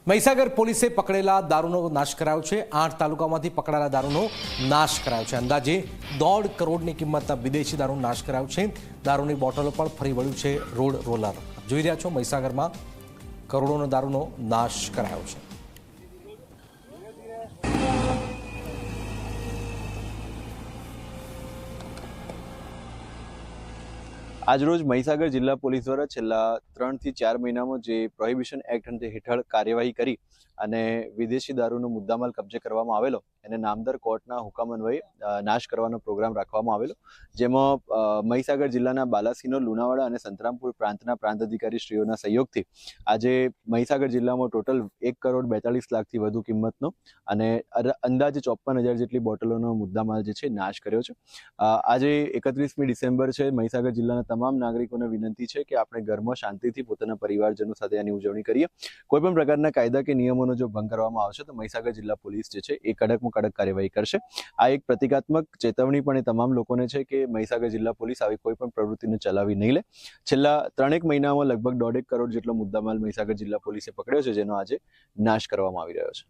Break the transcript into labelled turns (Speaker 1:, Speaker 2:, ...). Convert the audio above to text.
Speaker 1: મહીસાગર પોલીસે પકડેલા દારૂનો નાશ કરાયો છે। 8 તાલુકામાંથી પકડાયેલા દારૂનો નાશ કરાયો છે। અંદાજે 1.5 કરોડની કિંમતના વિદેશી દારૂનો નાશ કરાયો છે। દારૂની બોટલો પણ ફરી વળ્યું છે રોડ રોલર। જોઈ રહ્યા છો મહીસાગરમાં કરોડોનો દારૂનો નાશ કરાયો છે।
Speaker 2: આજરોજ મહીસાગર જિલ્લા પોલીસ દ્વારા છેલ્લા 3 થી 4 મહિનામાં જે પ્રોહિબિશન એક્ટ હેઠળ કાર્યવાહી કરી અને વિદેશી દારૂનો મુદ્દામાલ કબજે કરવામાં આવેલો એને નામદાર કોર્ટના હુકમ અન્વયે નાશ કરવાનો પ્રોગ્રામ રાખવામાં આવેલો, જેમાં મહીસાગર જિલ્લાના બાલાસિનોર, લુણાવાડા અને સંતરામપુર પ્રાંતના પ્રાંત અધિકારી શ્રીઓના સહયોગથી આજે મહીસાગર જિલ્લામાં ટોટલ 1 કરોડ 42 લાખથી વધુ કિંમતનો અને અંદાજે 54,000 જેટલી બોટલોનો મુદ્દામાલ જે છે નાશ કર્યો છે। આજે 31મી ડિસેમ્બર છે। મહીસાગર જિલ્લાના તમામ નાગરિકોને વિનંતી છે કે આપણે ઘરમાં શાંતિથી પોતાના પરિવારજનો સાથે આની ઉજવણી કરીએ। કોઈ પણ પ્રકારના કાયદા કે નિયમોનો જો ભંગ કરવામાં આવશે તો મહીસાગર જિલ્લા પોલીસ જે છે એ કડકમાં કડક કાર્યવાહી કરશે। આ એક પ્રતિકાત્મક ચેતવણી પણ એ તમામ લોકોને છે કે મહીસાગર જિલ્લા પોલીસ આવી કોઈ પણ પ્રવૃત્તિને ચલાવી નહીં લે। છેલ્લા 3 મહિનામાં લગભગ 1.5 કરોડ જેટલો મુદ્દામાલ મહીસાગર જિલ્લા પોલીસે પકડ્યો છે, જેનો આજે નાશ કરવામાં આવી રહ્યો છે।